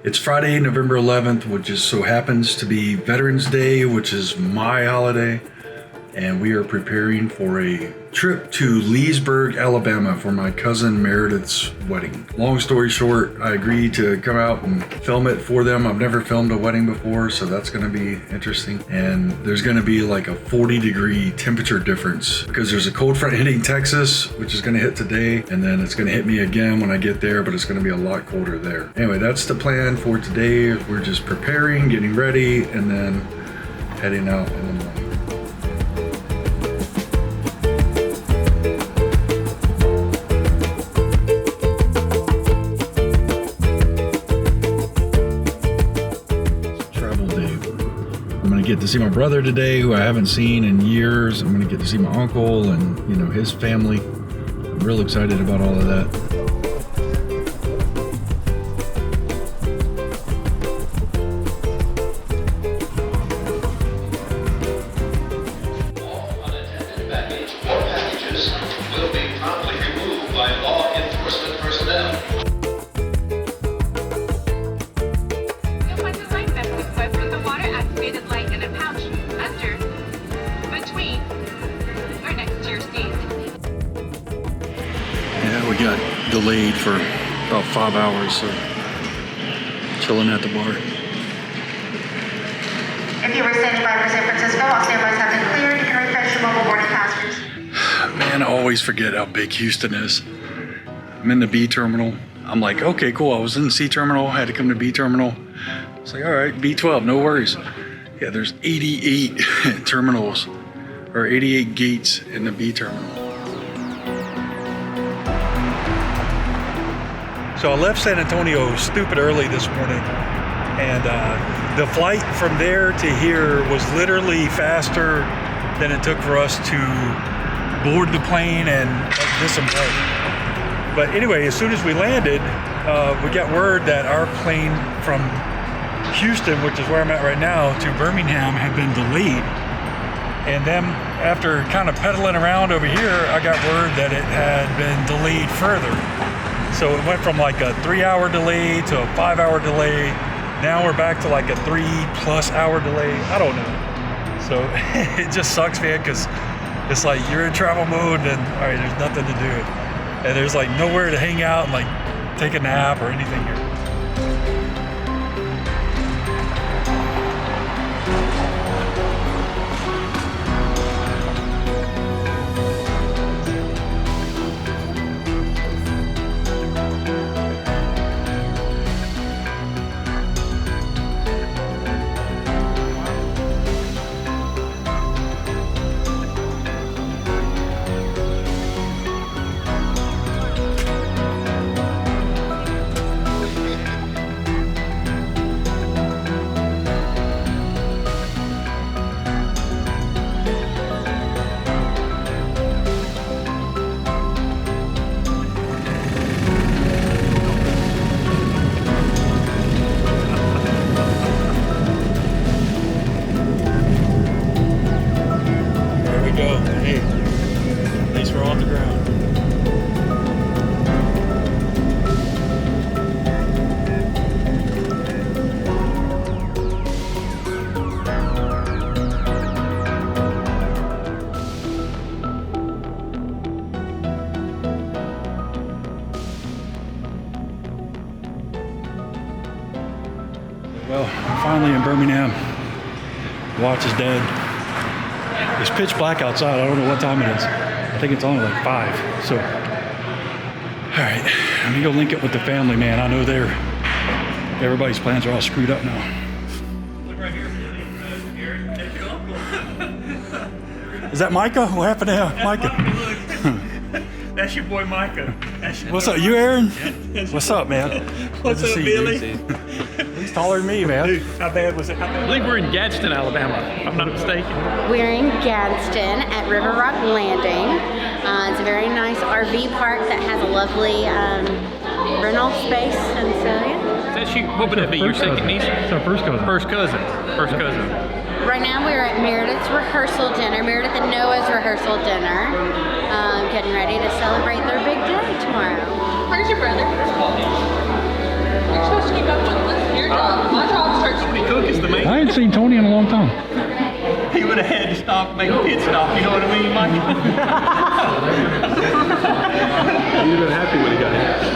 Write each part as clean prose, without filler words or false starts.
It's Friday, November 11th, which just so happens to be Veterans Day, which is my holiday. And we are preparing for a trip to Leesburg, Alabama for my cousin Meredith's wedding. Long story short, I agreed to come out and film it for them. I've never filmed a wedding before, so that's gonna be interesting. And there's gonna be like a 40-degree temperature difference because there's a cold front hitting Texas, which is gonna hit today, and then it's gonna hit me again when I get there, but it's gonna be a lot colder there. Anyway, that's the plan for today. We're just preparing, getting ready, and then heading out in the morning. Get to see my brother today, who I haven't seen in years. I'm gonna get to see my uncle and, you know, his family. I'm real excited about all of that. All unattended baggage or packages will be promptly removed by law enforcement personnel. Yeah, we got delayed for about 5 hours, so chilling at the bar. If you were sent by San Francisco, all standbys have been cleared. You can refresh your mobile boarding passwords. Man, I always forget how big Houston is. I'm in the B terminal. I'm like, okay, cool. I was in the C terminal, had to come to B terminal. It's like, all right, B12, no worries. Yeah, there's 88 terminals, or 88 gates in the B terminal. So I left San Antonio stupid early this morning, and the flight from there to here was literally faster than it took for us to board the plane and disembark. But anyway, as soon as we landed, we got word that our plane from Houston, which is where I'm at right now, to Birmingham had been delayed. And then after kind of pedaling around over here, I got word that it had been delayed further. So it went from like a 3-hour delay to a 5-hour delay. Now we're back to like a 3+ hour delay. I don't know. So it just sucks, man, because it's like you're in travel mode and all right, there's nothing to do. And there's like nowhere to hang out and like take a nap or anything here. Well, I'm finally in Birmingham. Watch is dead. It's pitch black outside. I don't know what time it is. I think it's only like 5. So, all right, let me go link it with the family, man. I know everybody's plans are all screwed up now. Look right here. Take your uncle. Is that Micah? What happened to Micah? That's your boy Micah. What's up, you Aaron? Yeah. What's up, man? What's up, Billy? He's taller than me, man. Dude, how bad was it? I believe we're in Gadsden, Alabama, if I'm not mistaken. We're in Gadsden at River Rock Landing. It's a very nice RV park that has a lovely rental space, and so yeah. Is that you? What would that be? Your second niece? It's our first cousin. First cousin. First cousin. Right now we're at Meredith's rehearsal dinner, Meredith and Noah's rehearsal dinner, getting ready to celebrate their big day tomorrow. Where's your brother? You're supposed to keep up with this. hadn't seen Tony in a long time. He would have had to stop, make a pit stop, you know what I mean, Mike? He'd have been happy when he got here.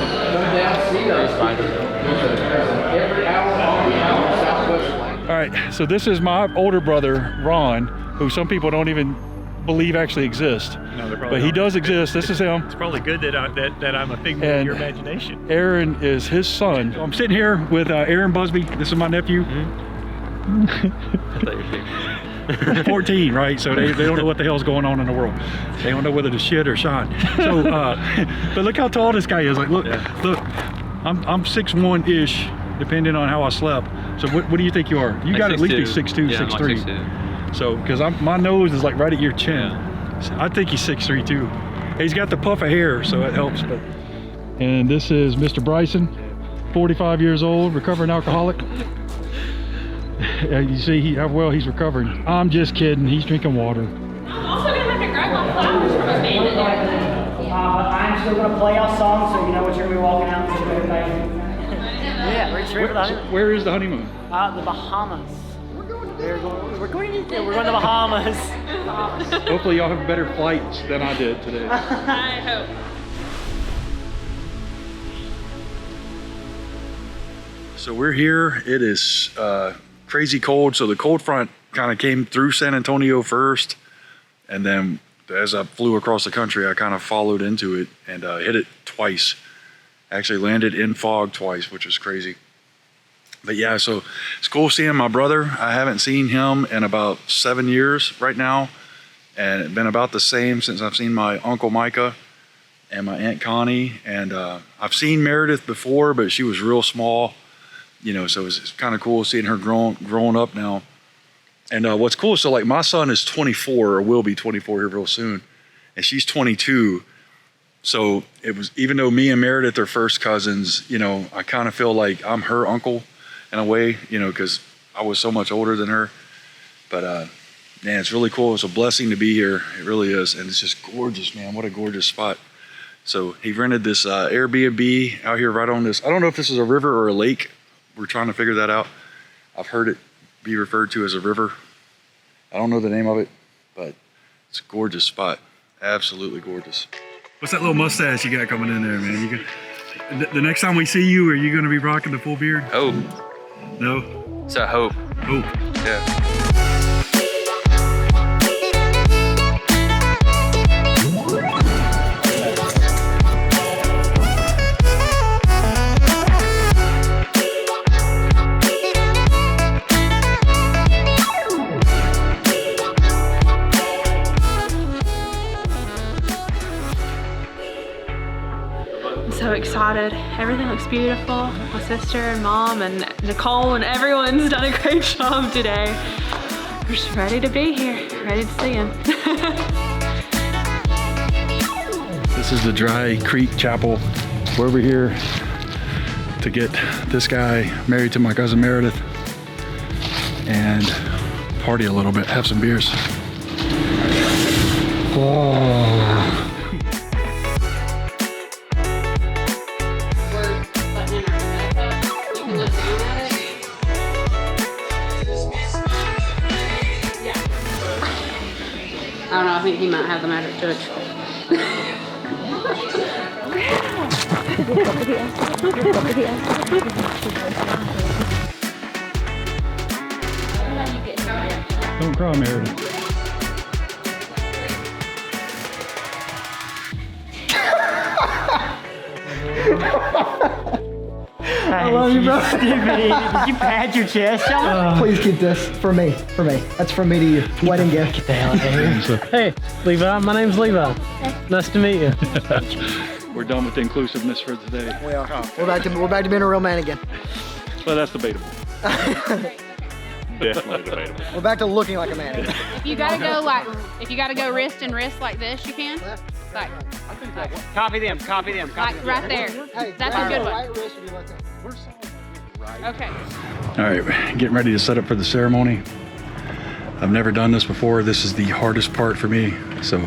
All right, so this is my older brother, Ron, who some people don't even believe actually exists. No, they're probably But he not. does exist. This is him. It's probably good that I'm a figment And of your imagination. Aaron is his son. So I'm sitting here with Aaron Busby. This is my nephew. I thought you were 14, right? So they don't know what the hell's going on in the world. They don't know whether to shit or shine. So, but look how tall this guy is. Like, look, look. I'm 6'1"-ish, depending on how I slept. So what do you think you are? You got to at least be 6'2", Yeah, I'm like 6'3". 6'2". So, because my nose is like right at your chin. So I think he's 6'3" too. He's got the puff of hair, so it helps. But and this is Mr. Bryson, 45 years old, recovering alcoholic. You see how well he's recovering. I'm just kidding. He's drinking water. I'm also gonna have to grab my flowers from a band I'm still gonna play our song, so you know what you're gonna be walking out to. Yeah, we're straight for the honeymoon. Where is the honeymoon? The Bahamas. We're going to the Bahamas. Hopefully y'all have better flights than I did today. I hope. So we're here. It is crazy cold. So the cold front kind of came through San Antonio first, and then as I flew across the country, I kind of followed into it and hit it twice. Actually landed in fog twice, which was crazy. But yeah, so it's cool seeing my brother. I haven't seen him in about 7 years right now, and it's been about the same since I've seen my Uncle Micah and my Aunt Connie. And I've seen Meredith before, but she was real small, you know, so it's kind of cool seeing her growing up now. And what's cool, so like my son is 24, or will be 24 here real soon, and she's 22. So it was, even though me and Meredith are first cousins, you know, I kind of feel like I'm her uncle in a way, you know, because I was so much older than her. But man, it's really cool. It's a blessing to be here. It really is. And it's just gorgeous, man. What a gorgeous spot. So he rented this Airbnb out here right on this. I don't know if this is a river or a lake. We're trying to figure that out. I've heard it be referred to as a river. I don't know the name of it, but it's a gorgeous spot. Absolutely gorgeous. What's that little mustache you got coming in there, man? You can, the next time we see you, are you going to be rocking the full beard? Hope. No? It's a hope. Hope. Yeah. So excited. Everything looks beautiful. My sister and mom and Nicole and everyone's done a great job today. We're just ready to be here, ready to see him. This is the Dry Creek Chapel. We're over here to get this guy married to my cousin Meredith and party a little bit, have some beers. Oh. I don't know, I think he might have the magic touch. Don't cry, Meredith. I love you, bro. Did you pat your chest, Sean? Please keep this for me. That's from me to you. Wedding gift. Get the hell out of here. Hey, Levi. My name's Levi. Nice to meet you. We're done with the inclusiveness for today. We are. We're back to being a real man again. Well, that's debatable. Definitely debatable. We're back to looking like a man again. If you gotta go wrist and wrist like this, you can. Like Copy them. right there. That's a good one. Right wrist would be like that. Okay. All right, getting ready to set up for the ceremony. I've never done this before. This is the hardest part for me. So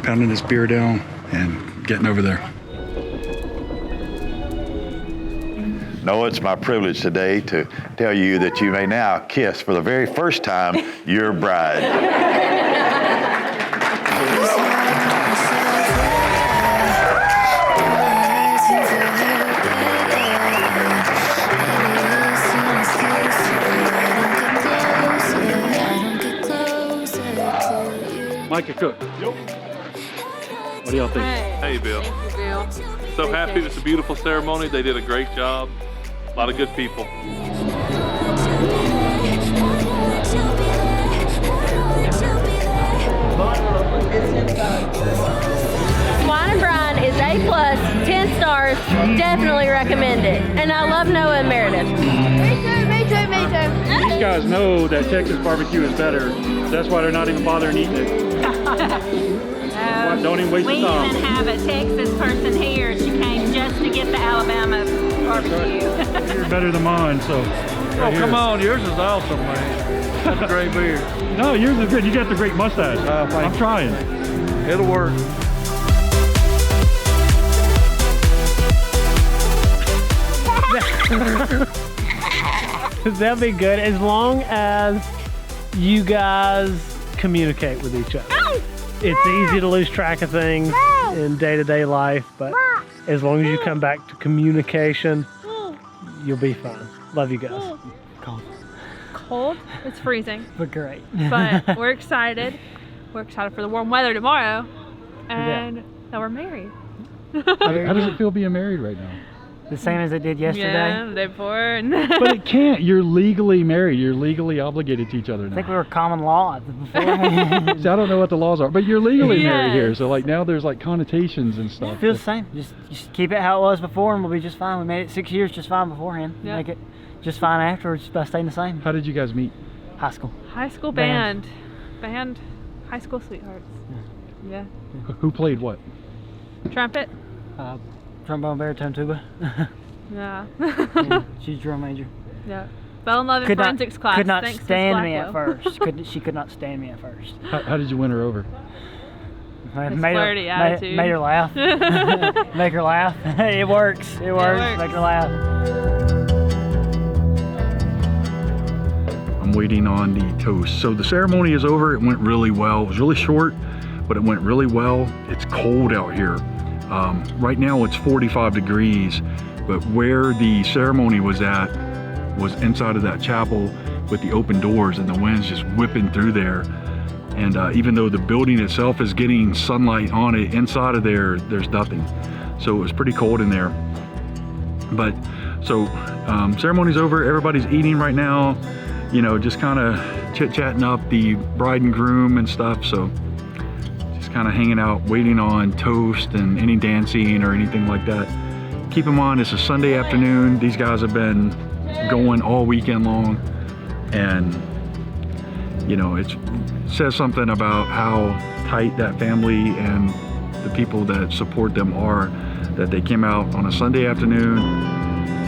pounding this beer down and getting over there. No, it's my privilege today to tell you that you may now kiss for the very first time your bride. Micah Cook. Yep. What do y'all think? Hey, Bill. Thank you, Bill. So happy. It's a beautiful ceremony. They did a great job. A lot of good people. Wine and Brine is A+, 10 stars, definitely recommend it. And I love Noah and Meredith. Me too. These guys know that Texas barbecue is better. That's why they're not even bothering eating it. Don't even waste your time. We even have a Texas person here. She came just to get the Alabama barbecue. You're better than mine, so. Oh, come on, yours is awesome, man. That's a great beer. No, yours is good. You got the great mustache. I'm trying. It'll work. That'll be good as long as you guys communicate with each other. It's easy to lose track of things in day-to-day life, but as long as you come back to communication, you'll be fine. Love you guys. Cold. It's freezing. But great. But we're excited. We're excited for the warm weather tomorrow. And that we're married. How does it feel being married right now? The same as it did yesterday? Yeah, the day before. But it can't. You're legally married. You're legally obligated to each other now. I think we were common law before. See, I don't know what the laws are, but you're legally married here. So like now there's like connotations and stuff. It feels the same. Just keep it how it was before and we'll be just fine. We made it 6 years just fine beforehand. Yep. Make it just fine afterwards by staying the same. How did you guys meet? High school. High school band. High school sweethearts. Yeah. Who played what? Trumpet. Trombone, baritone, tuba. Yeah. Yeah. She's drum major. Yeah. Fell in love in forensics class. Could not Thanks stand me at first. She could not stand me at first. How did you win her over? Flirty attitude. Made her laugh. Make her laugh. It works. It works. Make her laugh. I'm waiting on the toast. So the ceremony is over. It went really well. It was really short, but it went really well. It's cold out here. Right now it's 45 degrees, but where the ceremony was at was inside of that chapel with the open doors and the wind's just whipping through there. And even though the building itself is getting sunlight on it, inside of there, there's nothing. So it was pretty cold in there. But so ceremony's over, everybody's eating right now, you know, just kind of chit-chatting up the bride and groom and stuff. So just kind of hanging out, waiting on toast and any dancing or anything like that. Keep in mind, it's a Sunday afternoon. These guys have been going all weekend long, and you know, it says something about how tight that family and the people that support them are, that they came out on a Sunday afternoon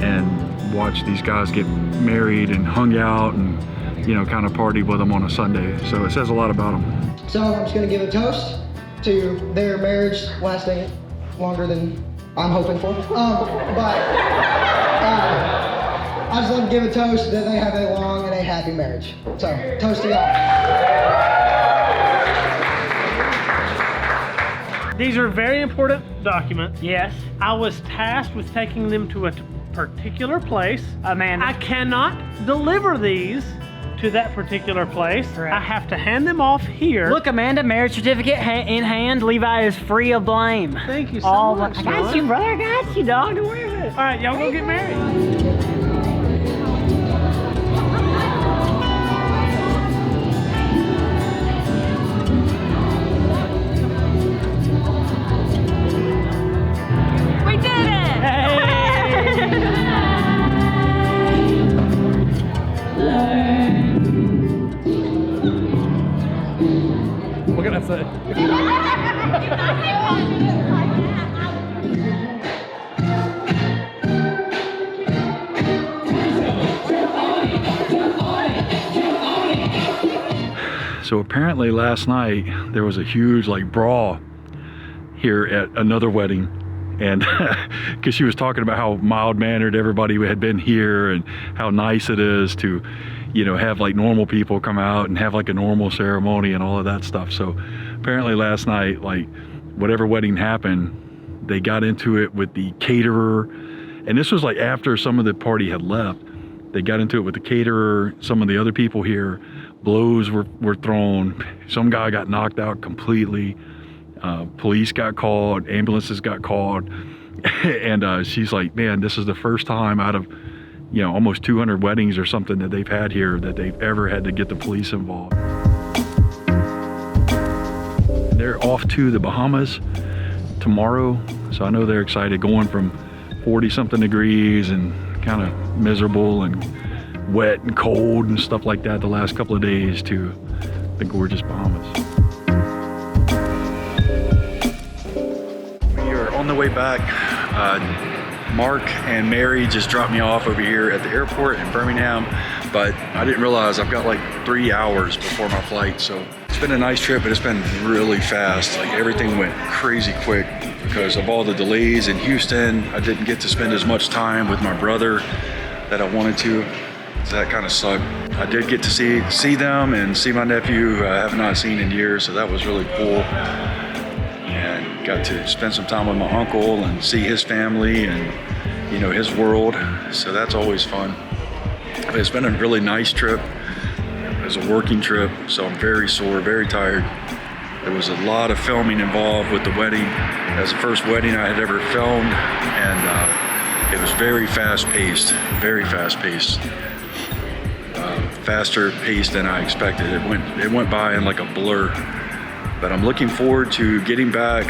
and watched these guys get married and hung out and, you know, kind of partied with them on a Sunday. So it says a lot about them. So I'm just gonna give a toast to their marriage lasting longer than I'm hoping for. I just want to give a toast that they have a long and a happy marriage. So, toast to y'all. These are very important documents. Yes. I was tasked with taking them to a particular place. Amanda. I cannot deliver these to that particular place. Correct. I have to hand them off here. Look, Amanda, marriage certificate in hand. Levi is free of blame. Thank you so much. I got you, brother. I got you, dog. Don't worry about it. All right, y'all go get married. We did it! What can I say? So apparently last night there was a huge like brawl here at another wedding, And because she was talking about how mild-mannered everybody had been here and how nice it is to, you know, have like normal people come out and have like a normal ceremony and all of that stuff. So apparently last night, like whatever wedding happened, they got into it with the caterer. And this was like after some of the party had left. They got into it with the caterer, some of the other people here. Blows were thrown. Some guy got knocked out completely. Police got called, ambulances got called. And she's like, man, this is the first time out of, you know, almost 200 weddings or something that they've had here that they've ever had to get the police involved. They're off to the Bahamas tomorrow. So I know they're excited, going from 40 something degrees and kind of miserable and wet and cold and stuff like that the last couple of days to the gorgeous Bahamas. We are on the way back. Mark and Mary just dropped me off over here at the airport in Birmingham, but I didn't realize I've got like 3 hours before my flight. So it's been a nice trip, but it's been really fast. Like everything went crazy quick because of all the delays in Houston. I didn't get to spend as much time with my brother that I wanted to. So that kind of sucked. I did get to see them and see my nephew who I have not seen in years, so that was really cool. And got to spend some time with my uncle and see his family and, you know, his world. So that's always fun. But it's been a really nice trip. It was a working trip, so I'm very sore, very tired. There was a lot of filming involved with the wedding. It was the first wedding I had ever filmed, and it was very fast-paced, very fast-paced. Faster paced than I expected. It went by in like a blur. But I'm looking forward to getting back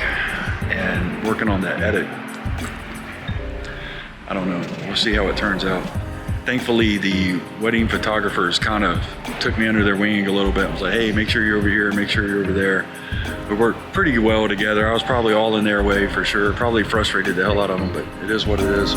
and working on that edit. I don't know. We'll see how it turns out. Thankfully, the wedding photographers kind of took me under their wing a little bit. I was like, hey, make sure you're over here, make sure you're over there. We worked pretty well together. I was probably all in their way for sure. Probably frustrated the hell out of them, but it is what it is.